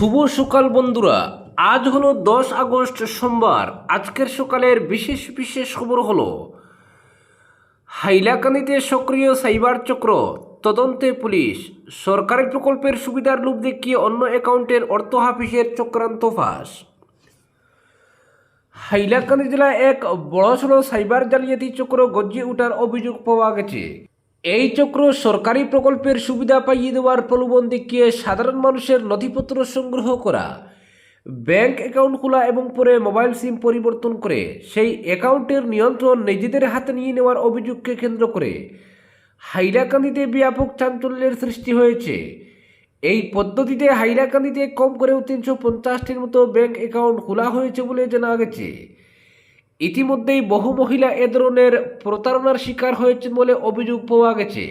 শুভ সকাল বন্ধুরা। আজ হলো 10 আগস্ট সোমবার। আজকের সকালের বিশেষ বিশেষ খবর হলো হাইলাকান্দিতে সক্রিয় সাইবার চক্র, তদন্তে পুলিশ। সরকারি প্রকল্পের সুবিধার লোভ দেখিয়ে অন্য অ্যাকাউন্টের অর্থ হাফিসের চক্রান্ত ফাঁস। হাইলাকান্দি জেলায় এক বড়সড় সাইবার জালিয়াতি চক্র গর্জে ওঠার অভিযোগ পাওয়া গেছে। এই চক্র সরকারি প্রকল্পের সুবিধা পাইয়ে দেওয়ার প্রলোভন দেখিয়ে সাধারণ মানুষের নথিপত্র সংগ্রহ করা, ব্যাংক অ্যাকাউন্ট খোলা এবং পরে মোবাইল সিম পরিবর্তন করে সেই অ্যাকাউন্টের নিয়ন্ত্রণ নিজেদের হাতে নিয়ে নেওয়ার অভিযোগকে কেন্দ্র করে হাইলাকান্দিতে ব্যাপক চাঞ্চল্যের সৃষ্টি হয়েছে। এই পদ্ধতিতে হাইলাকান্দিতে কম করেও 350টির মতো ব্যাংক অ্যাকাউন্ট খোলা হয়েছে বলে জানা গেছে। ইতিমধ্যেই বহু মহিলা এ ধরনের প্রতারণার শিকার হয়েছেন বলে অভিযোগ পাওয়া গেছে।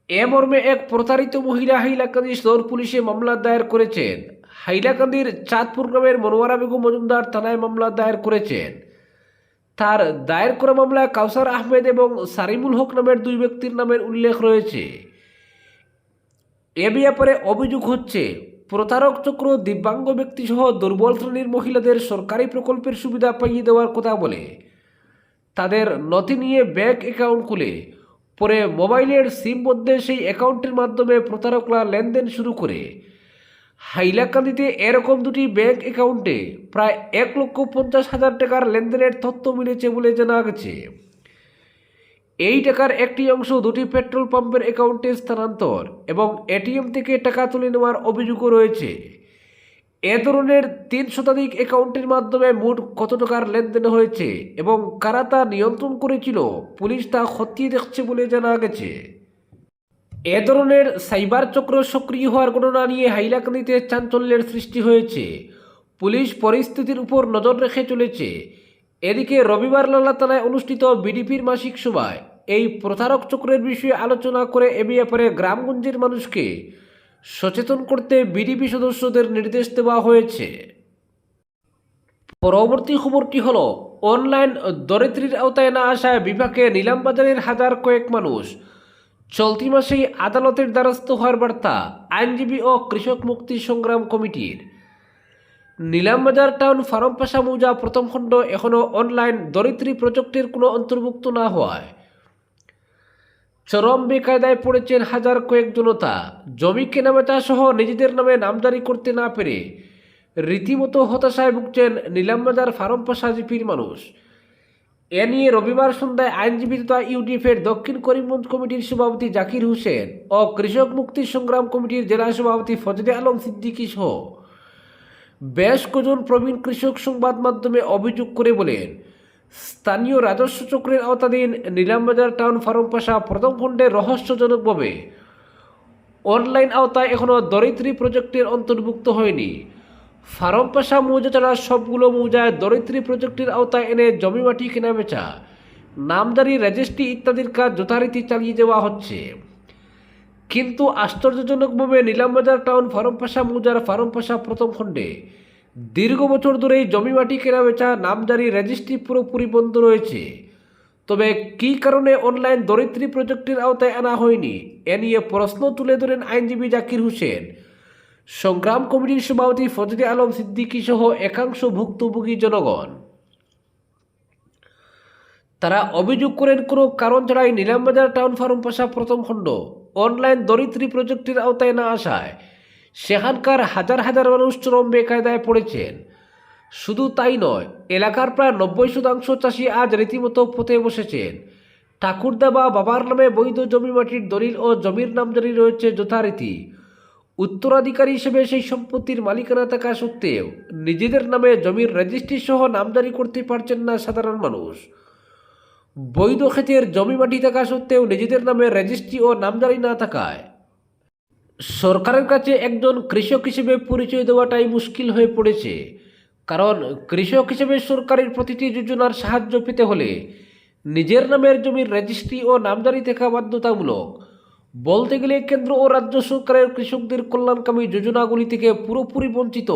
এ মর্মে এক প্রতারিত মহিলা হাইলাকান্দি সদর পুলিশে মামলা দায়ের করেছেন। হাইলাকান্দির চাঁদপুর গ্রামের মনোয়ারা বেগম মজুমদার থানায় মামলা দায়ের করেছেন। তার দায়ের করা মামলায় কাউসার আহমেদ এবং সারিমুল হক নামের দুই ব্যক্তির নামের উল্লেখ রয়েছে। এ ব্যাপারে অভিযোগ হচ্ছে, প্রতারক চক্র দিব্যাঙ্গ ব্যক্তিসহ দুর্বল শ্রেণীর মহিলাদের সরকারি প্রকল্পের সুবিধা পাইয়ে দেওয়ার কথা বলে তাদের নথি নিয়ে ব্যাংক অ্যাকাউন্ট খুলে পরে মোবাইলের সিম বদলে সেই অ্যাকাউন্টের মাধ্যমে প্রতারকরা লেনদেন শুরু করে। হাইলাকান্দিতে এরকম দুটি ব্যাংক অ্যাকাউন্টে প্রায় 1,50,000 টাকার লেনদেনের তথ্য মিলেছে বলে জানা গেছে। এই টাকার একটি অংশ দুটি পেট্রোল পাম্পের অ্যাকাউন্টে স্থানান্তর এবং এটিএম থেকে টাকা তুলে নেওয়ার অভিযোগও রয়েছে। এ ধরনের 3 শতাধিক অ্যাকাউন্টের মাধ্যমে মোট কত টাকার লেনদেন হয়েছে এবং কারা তা নিয়ন্ত্রণ করেছিল, পুলিশ তা খতিয়ে দেখছে বলে জানা গেছে। এ ধরনের সাইবার চক্র সক্রিয় হওয়ার ঘটনা নিয়ে হাইলাকান্দিতে চাঞ্চল্যের সৃষ্টি হয়েছে। পুলিশ পরিস্থিতির উপর নজর রেখে চলেছে। এদিকে রবিবার লালা থানায় অনুষ্ঠিত বিডিপির মাসিক সভায় এই প্রতারক চক্রের বিষয়ে আলোচনা করে এ ব্যাপারে গ্রামগঞ্জের মানুষকে সচেতন করতে বিডিপি সদস্যদের নির্দেশ দেওয়া হয়েছে। পরবর্তী খবরটি হলো, অনলাইন দরিদ্রীর আওতায় না আসায় বিপাকে নিলামবাজারের হাজার কয়েক মানুষ। চলতি মাসেই আদালতের দ্বারস্থ হওয়ার বার্তা আইনজীবী ও কৃষক মুক্তি সংগ্রাম কমিটির। নিলামবাজার টাউন ফার্মপাশা মৌজা প্রথম খণ্ড এখনও অনলাইন দরিদ্রী প্রজেক্টের কোনো অন্তর্ভুক্ত না হওয়ায় চরম বেকায়দায় পড়েছেন হাজার কয়েক জনতা। জমি কেনাবেচা সহ নিজেদের নামে নামজারি করতে না পেরে রীতিমতো হতাশায় ভুগছেন নিলামবাজার ফার্মপাশা জিপির মানুষ। এ নিয়ে রবিবার সন্ধ্যায় আইনজীবী তথা ইউডিএফের দক্ষিণ করিমগঞ্জ কমিটির সভাপতি জাকির হোসেন ও কৃষক মুক্তি সংগ্রাম কমিটির জেলা সভাপতি ফজলে আলম সিদ্দিকী সহ বেশ কজন প্রবীণ কৃষক সংবাদ মাধ্যমে অভিযোগ করে বলেন, স্থানীয় রাজস্ব চক্রের আওতাধীন নিলামবাজার টাউন ফার্মপাশা প্রথম খণ্ডে রহস্যজনকভাবে অনলাইন আওতায় এখনও দরিদ্রী প্রজেক্টের অন্তর্ভুক্ত হয়নি। ফার্মপাশা মৌজা ছাড়া সবগুলো মৌজায় দরিদ্রী প্রজেক্টের আওতায় এনে জমিমাটি কেনাবেচা, নামজারি, রেজিস্ট্রি ইত্যাদির কাজ যথারীতি চালিয়ে যাওয়া হচ্ছে। কিন্তু আশ্চর্যজনকভাবে নিলামবাজার টাউন ফার্মপাশা মৌজার ফার্মপাশা প্রথম খণ্ডে দীর্ঘ বছর ধরেই জমিমাটি কেনাবেচা, নামজারি, রেজিস্ট্রি পুরোপুরি বন্ধ রয়েছে। তবে কী কারণে অনলাইন দরিদ্রী প্রজেক্টের আওতায় আনা হয়নি, এ নিয়ে প্রশ্ন তুলে ধরেন আইনজীবী জাকির হোসেন, সংগ্রাম কমিটির সভাপতি ফজলে আলম সিদ্দিকী সহ একাংশ ভুক্তভোগী জনগণ। তারা অভিযোগ করেন, কোনো কারণ ছাড়াই নিলামবাজার টাউন ফার্মপাশা প্রথম খণ্ড অনলাইন দরিদ্রী প্রজেক্টের আওতায় না আসায় সেখানকার হাজার হাজার মানুষ চরম বেকায়দায় পড়েছেন। শুধু তাই নয়, এলাকার প্রায় 90% চাষি আজ রীতিমতো পথে বসেছেন। ঠাকুরদা বা বাবার নামে বৈধ জমিমাটির দলিল ও জমির নামজারি রয়েছে যথারীতি। উত্তরাধিকারী হিসেবে সেই সম্পত্তির মালিকানা থাকা সত্ত্বেও নিজেদের নামে জমির রেজিস্ট্রি সহ নামজারি করতে পারছেন না সাধারণ মানুষ। বৈধ ক্ষেতের জমিমাটি থাকা সত্ত্বেও নিজেদের নামে রেজিস্ট্রি ও নামজারি না থাকায় সরকারের কাছে একজন কৃষক হিসেবে পরিচয় দেওয়াটাই মুশকিল হয়ে পড়েছে। কারণ কৃষক হিসেবে সরকারের প্রতিটি যোজনার সাহায্য পেতে হলে নিজের নামের জমির রেজিস্ট্রি ও নামজারি থাকা বাধ্যতামূলক। বলতে গেলে কেন্দ্র ও রাজ্য সরকারের কৃষকদের কল্যাণকামী যোজনাগুলি থেকে পুরোপুরি বঞ্চিত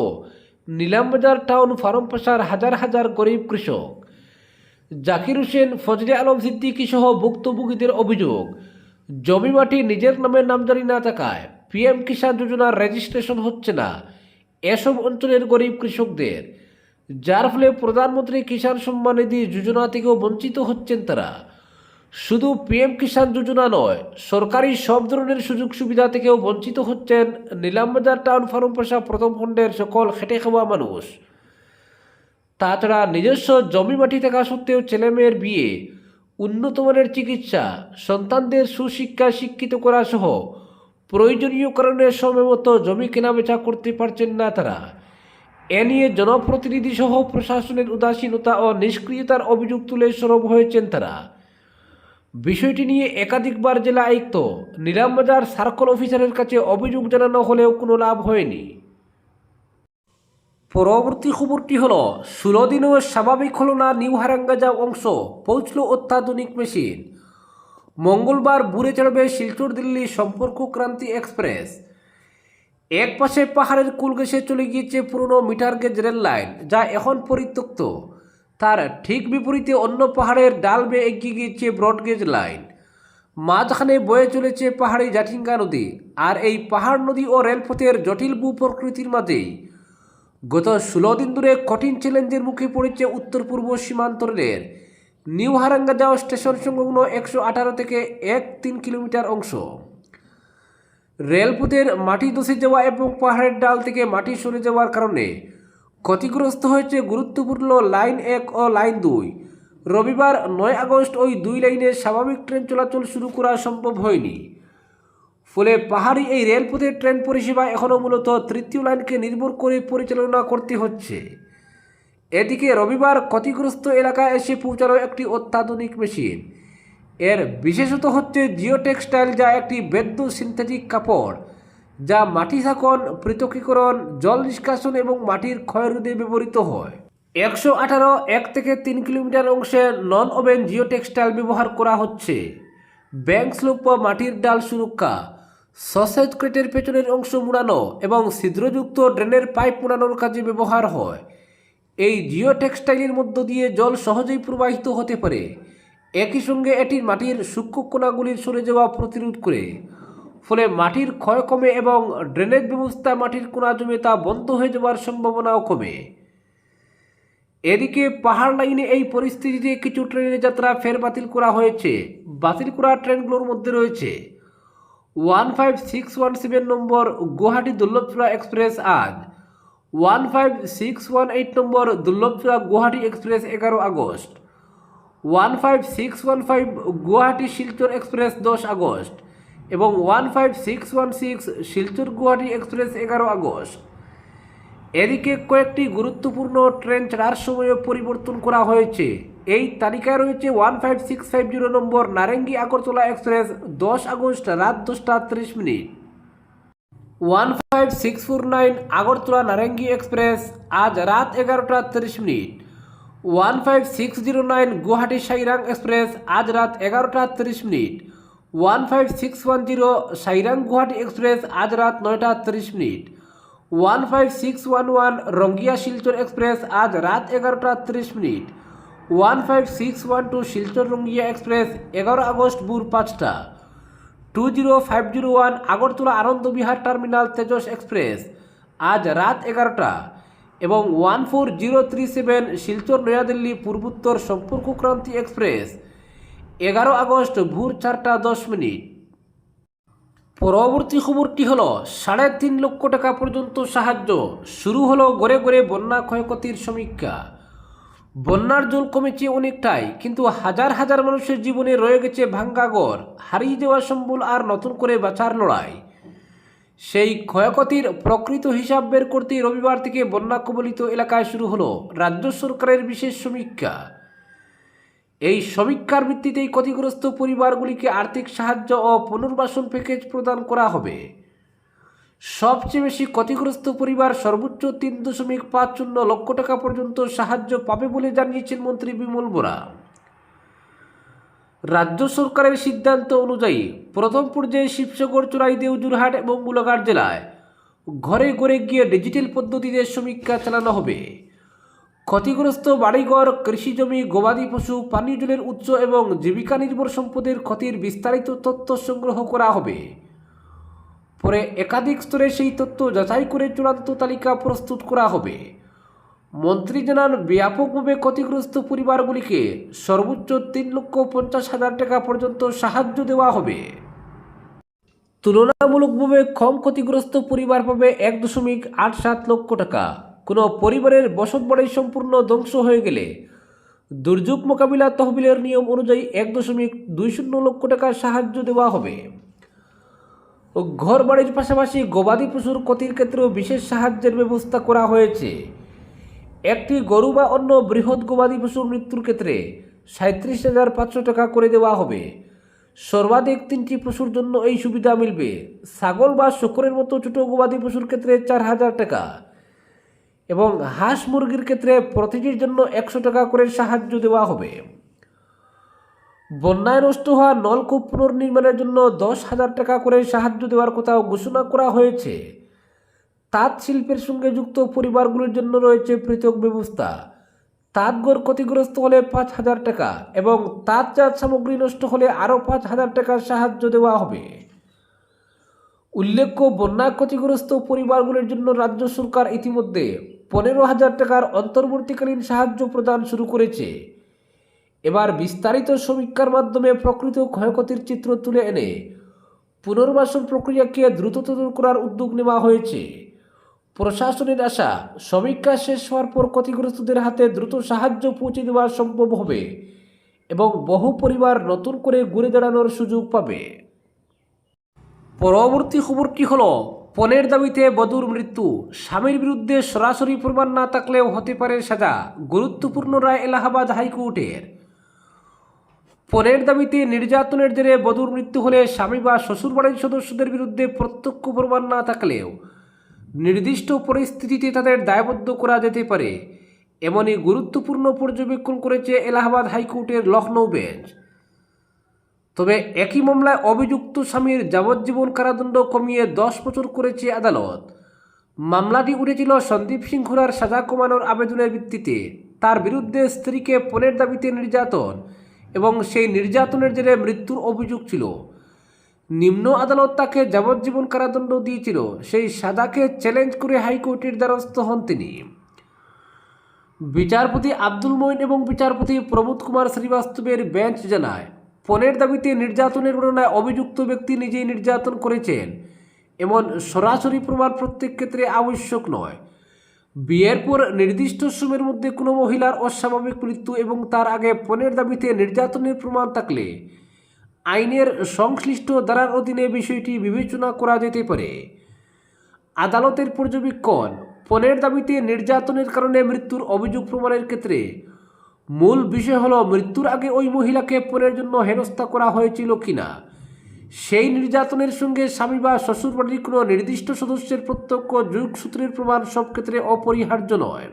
নিলামবাজার টাউন ফার্মপাশার হাজার হাজার গরিব কৃষক। জাকির হোসেন, ফজলে আলম সিদ্দিকী সহ ভুক্তভোগীদের অভিযোগ, জমিমাটি নিজের নামে নামজারি না থাকায় পিএম কিষাণ যোজনার রেজিস্ট্রেশন হচ্ছে না এসব অঞ্চলের গরিব কৃষকদের, যার ফলে প্রধানমন্ত্রী কিষাণ সম্মান নিধি যোজনা থেকেও বঞ্চিত হচ্ছেন তারা। শুধু পিএম কিষাণ যোজনা নয়, সরকারি সব ধরনের সুযোগ সুবিধা থেকেও বঞ্চিত হচ্ছেন নিলামবাজার টাউন ফার্মপাশা প্রথম খণ্ডের সকল খেটে খাওয়া মানুষ। তাছাড়া নিজস্ব জমি মাটি থাকা সত্ত্বেও ছেলেমেয়ের বিয়ে, উন্নত মানের চিকিৎসা, সন্তানদের সুশিক্ষা শিক্ষিত করা সহ প্রয়োজনীয় কারণে সময়মতো জমি কেনাবেচা করতে পারছেন না তারা। এ নিয়ে জনপ্রতিনিধি সহ প্রশাসনের উদাসীনতা ও নিষ্ক্রিয়তার অভিযোগ তুলে সরব হয়েছেন তারা। বিষয়টি নিয়ে একাধিকবার জেলা আয়ুক্ত, নিলামবাজার সার্কেল অফিসারের কাছে অভিযোগ জানানো হলেও কোনো লাভ হয়নি। পরবর্তী খবরটি হলো 16 দিনেও স্বাভাবিক হলো না নিউ হারাঙ্গাজা অংশ, পৌঁছল অত্যাধুনিক মেশিন। মঙ্গলবার বুড়ে চড়বে শিলচর দিল্লি সম্পর্কক্রান্তি এক্সপ্রেস। এক পাশে পাহাড়ের কুল ঘেঁষে চলে গিয়েছে পুরনো মিটার গেজ রেল লাইন, যা এখন পরিত্যক্ত। তার ঠিক বিপরীতে অন্য পাহাড়ের ডাল বেয়ে এগিয়ে গিয়েছে ব্রডগেজ লাইন। মাঝখানে বয়ে চলেছে পাহাড়ি জাঠিঙ্গা নদী। আর এই পাহাড় নদী ও রেলপথের জটিল ভূ প্রকৃতির মাঝেই গত 16 দিন ধরে কঠিন চ্যালেঞ্জের মুখে পড়েছে উত্তর পূর্ব সীমান্ত রেলের নিউ হারাঙ্গাজা স্টেশন সংলগ্ন 118 থেকে 1.3 কিলোমিটার অংশ। রেলপথের মাটি ধসে যাওয়া এবং পাহাড়ের ডাল থেকে মাটি সরে যাওয়ার কারণে ক্ষতিগ্রস্ত হয়েছে গুরুত্বপূর্ণ লাইন 1 ও লাইন 2। রবিবার 9 আগস্ট ওই দুই লাইনে স্বাভাবিক ট্রেন চলাচল শুরু করা সম্ভব হয়নি। ফলে পাহাড়ি এই রেলপথের ট্রেন পরিষেবা এখনও মূলত তৃতীয় লাইনকে নির্ভর করে পরিচালনা করতে হচ্ছে। এদিকে রবিবার ক্ষতিগ্রস্ত এলাকায় এসে পৌঁছালো একটি অত্যাধুনিক মেশিন। এর বিশেষত হচ্ছে জিও টেক্সটাইল, যা একটি বৈধ সিনথেটিক কাপড়, যা মাটি শাকন, পৃথকীকরণ, জল নিষ্কাশন এবং মাটির ক্ষয় রোধে ব্যবহৃত হয়। 118 1 থেকে 3 কিলোমিটার অংশে নন ওভেন জিও টেক্সটাইল ব্যবহার করা হচ্ছে। ব্যাংক স্লুপ ও মাটির ডাল সুরক্ষা, সসেজ ক্রেটের পেছনের অংশ মুড়ানো এবং ছিদ্রযুক্ত ড্রেনের পাইপ মুড়ানোর কাজে ব্যবহার হয়। এই জিও টেক্সটাইলের মধ্য দিয়ে জল সহজেই প্রবাহিত হতে পারে। একই সঙ্গে এটি মাটির সূক্ষ্ম কণাগুলির সরে যাওয়া প্রতিরোধ করে, ফলে মাটির ক্ষয় কমে এবং ড্রেনেজ ব্যবস্থায় মাটির কোণা জমে তা বন্ধ হয়ে যাওয়ার সম্ভাবনাও কমে। এদিকে পাহাড় লাইনে এই পরিস্থিতিতে কিছু ট্রেনের যাত্রা ফের বাতিল করা হয়েছে। বাতিল করা ট্রেনগুলোর মধ্যে রয়েছে 15617 নম্বর গুয়াহাটি দুর্লভচূড়া এক্সপ্রেস আজ, 15618 নম্বর Dullavcherra Guwahati express 11 August, 15615 Guwahati Silchar express 10 August এবং 15616 শিলচর গুয়াহাটি এক্সপ্রেস 11 আগস্ট। এদিকে কয়েকটি গুরুত্বপূর্ণ ট্রেন ছাড়ার সময়ও পরিবর্তন করা হয়েছে। এই তালিকায় রয়েছে 15650 নম্বর নারেঙ্গি আগরতলা এক্সপ্রেস 10 আগস্ট রাত 10:30, 15649 আগরতলা নারেঙ্গি এক্সপ্রেস আজ রাত 11:30, 15609 গুয়াহাটি সাইরাং এক্সপ্রেস আজ রাত 11:30, 15610 সাইরাং গুয়াহাটি এক্সপ্রেস আজ রাত 9:30, 15611 রঙ্গিয়া শিলচর এক্সপ্রেস আজ রাত 11:30, 15612 শিলচর রঙ্গিয়া এক্সপ্রেস 11 আগস্ট ভোর 5টা, 20501 আগরতলা আনন্দ বিহার টার্মিনাল তেজস এক্সপ্রেস আজ রাত 11টা এবং 14037 শিলচর নয়াদিল্লি পূর্বোত্তর সম্পর্কক্রান্তি এক্সপ্রেস 11 আগস্ট ভোর 4:10। পরবর্তী খবরটি হলো 3.5 লক্ষ টাকা পর্যন্ত সাহায্য, শুরু হলো ঘরে ঘরে বন্যা ক্ষয়ক্ষতির সমীক্ষা। বন্যার জল কমেছে অনেকটাই, কিন্তু হাজার হাজার মানুষের জীবনে রয়ে গেছে ভাঙ্গা ঘর, হারিয়ে যাওয়া সম্বল আর নতুন করে বাঁচার লড়াই। সেই ক্ষয়ক্ষতির প্রকৃত হিসাব বের করতে রবিবার থেকে বন্যা কবলিত এলাকায় শুরু হলো রাজ্য সরকারের বিশেষ সমীক্ষা। এই সমীক্ষার ভিত্তিতেই ক্ষতিগ্রস্ত পরিবারগুলিকে আর্থিক সাহায্য ও পুনর্বাসন প্যাকেজ প্রদান করা হবে। সবচেয়ে বেশি ক্ষতিগ্রস্ত পরিবার সর্বোচ্চ 3.50 লক্ষ টাকা পর্যন্ত সাহায্য পাবে বলে জানিয়েছেন মন্ত্রী বিমল বোরা। রাজ্য সরকারের সিদ্ধান্ত অনুযায়ী প্রথম পর্যায়ে শিবসাগর, চুরাইদেও, যোরহাট এবং গোলাঘাট জেলায় ঘরে ঘরে গিয়ে ডিজিটাল পদ্ধতিতে সমীক্ষা চালানো হবে। ক্ষতিগ্রস্ত বাড়িঘর, কৃষিজমি, গবাদি পশু, পানীয় জলের উৎস এবং জীবিকা নির্ভর সম্পদের ক্ষতির বিস্তারিত তথ্য সংগ্রহ করা হবে। পরে একাধিক স্তরে সেই তথ্য যাচাই করে চূড়ান্ত তালিকা প্রস্তুত করা হবে। মন্ত্রী জানান, ব্যাপকভাবে ক্ষতিগ্রস্ত পরিবারগুলিকে সর্বোচ্চ 3,50,000 টাকা পর্যন্ত সাহায্য দেওয়া হবে। তুলনামূলকভাবে কম ক্ষতিগ্রস্ত পরিবার পাবে 1.87 লক্ষ টাকা। কোনো পরিবারের বসতবাড়ি সম্পূর্ণ ধ্বংস হয়ে গেলে দুর্যোগ মোকাবিলা তহবিলের নিয়ম অনুযায়ী 1.20 লক্ষ টাকা সাহায্য দেওয়া হবে। ঘর বাড়ির পাশাপাশি গবাদি পশুর ক্ষতির ক্ষেত্রেও বিশেষ সাহায্যের ব্যবস্থা করা হয়েছে। একটি গরু বা অন্য বৃহৎ গবাদি পশুর মৃত্যুর ক্ষেত্রে 37,500 টাকা করে দেওয়া হবে। সর্বাধিক 3টি পশুর জন্য এই সুবিধা মিলবে। ছাগল বা শূকরের মতো ছোট গবাদি পশুর ক্ষেত্রে 4,000 টাকা এবং হাঁস মুরগির ক্ষেত্রে প্রতিটির জন্য 100 টাকা করে সাহায্য দেওয়া হবে। বন্যায় নষ্ট হওয়া নলকূপ পুনর্নির্মাণের জন্য 10,000 টাকা করে সাহায্য দেওয়ার কথাও ঘোষণা করা হয়েছে। তাঁত শিল্পের সঙ্গে যুক্ত পরিবারগুলির জন্য রয়েছে পৃথক ব্যবস্থা। তাঁতঘর ক্ষতিগ্রস্ত হলে 5,000 টাকা এবং তাঁতজাত সামগ্রী নষ্ট হলে আরও 5,000 টাকার সাহায্য দেওয়া হবে। উল্লেখ্য, বন্যা ক্ষতিগ্রস্ত পরিবারগুলির জন্য রাজ্য সরকার ইতিমধ্যে 15,000 টাকার অন্তর্বর্তীকালীন সাহায্য প্রদান শুরু করেছে। এবার বিস্তারিত সমীক্ষার মাধ্যমে প্রকৃত ক্ষয়ক্ষতির চিত্র তুলে এনে পুনর্বাসন প্রক্রিয়াকে দ্রুততর করার উদ্যোগ নেওয়া হয়েছে। প্রশাসনের আশা, সমীক্ষা শেষ হওয়ার পর ক্ষতিগ্রস্তদের হাতে দ্রুত সাহায্য পৌঁছে দেওয়া সম্ভব হবে এবং বহু পরিবার নতুন করে ঘুরে দাঁড়ানোর সুযোগ পাবে। পরবর্তী খবরটি হল, পণের দাবিতে বধূর মৃত্যু। স্বামীর বিরুদ্ধে সরাসরি প্রমাণ না থাকলেও হতে পারে সাজা। গুরুত্বপূর্ণ রায় এলাহাবাদ হাইকোর্টের। পণের দাবিতে নির্যাতনের জেরে বধূর মৃত্যু হলে স্বামী বা শ্বশুরবাড়ির সদস্যদের বিরুদ্ধে প্রত্যক্ষ প্রমাণ না থাকলেও নির্দিষ্ট পরিস্থিতিতে তাদের দায়বদ্ধ করা যেতে পারে, এমনই গুরুত্বপূর্ণ পর্যবেক্ষণ করেছে এলাহাবাদ হাইকোর্টের লখনৌ বেঞ্চ। তবে একই মামলায় অভিযুক্ত স্বামীর যাবজ্জীবন কারাদণ্ড কমিয়ে 10 বছর করেছে আদালত। মামলাটি উঠেছিল সন্দীপ সিংহরার সাজা কমানোর আবেদনের ভিত্তিতে। তার বিরুদ্ধে স্ত্রীকে পণের দাবিতে নির্যাতন এবং সেই নির্যাতনের জেরে মৃত্যুর অভিযোগ ছিল। নিম্ন আদালত তাকে যাবজ্জীবন কারাদণ্ড দিয়েছিল। সেই সাজাকে চ্যালেঞ্জ করে হাইকোর্টের দ্বারস্থ হন তিনি। বিচারপতি আব্দুল মঈন এবং বিচারপতি প্রমোদ কুমার শ্রীবাস্তবের বেঞ্চ জানায়, পণের দাবিতে নির্যাতনের ঘটনায় অভিযুক্ত ব্যক্তি নিজেই নির্যাতন করেছেন এমন সরাসরি প্রমাণ প্রত্যেক ক্ষেত্রে আবশ্যক নয়। বিয়ের পর নির্দিষ্ট সময়ের মধ্যে কোনো মহিলার অস্বাভাবিক মৃত্যু এবং তার আগে পণের দাবিতে নির্যাতনের প্রমাণ থাকলে আইনের সংশ্লিষ্ট ধারার অধীনে বিষয়টি বিবেচনা করা যেতে পারে। আদালতের পর্যবেক্ষণ, পণের দাবিতে নির্যাতনের কারণে মৃত্যুর অভিযোগ প্রমাণের ক্ষেত্রে মূল বিষয় হলো মৃত্যুর আগে ওই মহিলাকে পণের জন্য হেনস্থা করা হয়েছিল কিনা। সেই নির্যাতনের সঙ্গে স্বামী বা শ্বশুরবাড়ির কোনো নির্দিষ্ট সদস্যের প্রত্যক্ষ যোগসূত্রের প্রমাণ সব ক্ষেত্রে অপরিহার্য নয়।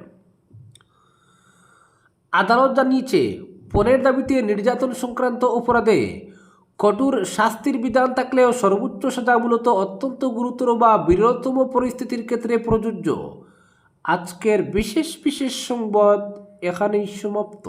আদালত জানিয়েছে, পণের দাবিতে নির্যাতন সংক্রান্ত অপরাধে কঠোর শাস্তির বিধান থাকলেও সর্বোচ্চ সাজা মূলত অত্যন্ত গুরুতর বা বিরলতম পরিস্থিতির ক্ষেত্রে প্রযোজ্য। আজকের বিশেষ সংবাদ এখানেই সমাপ্ত।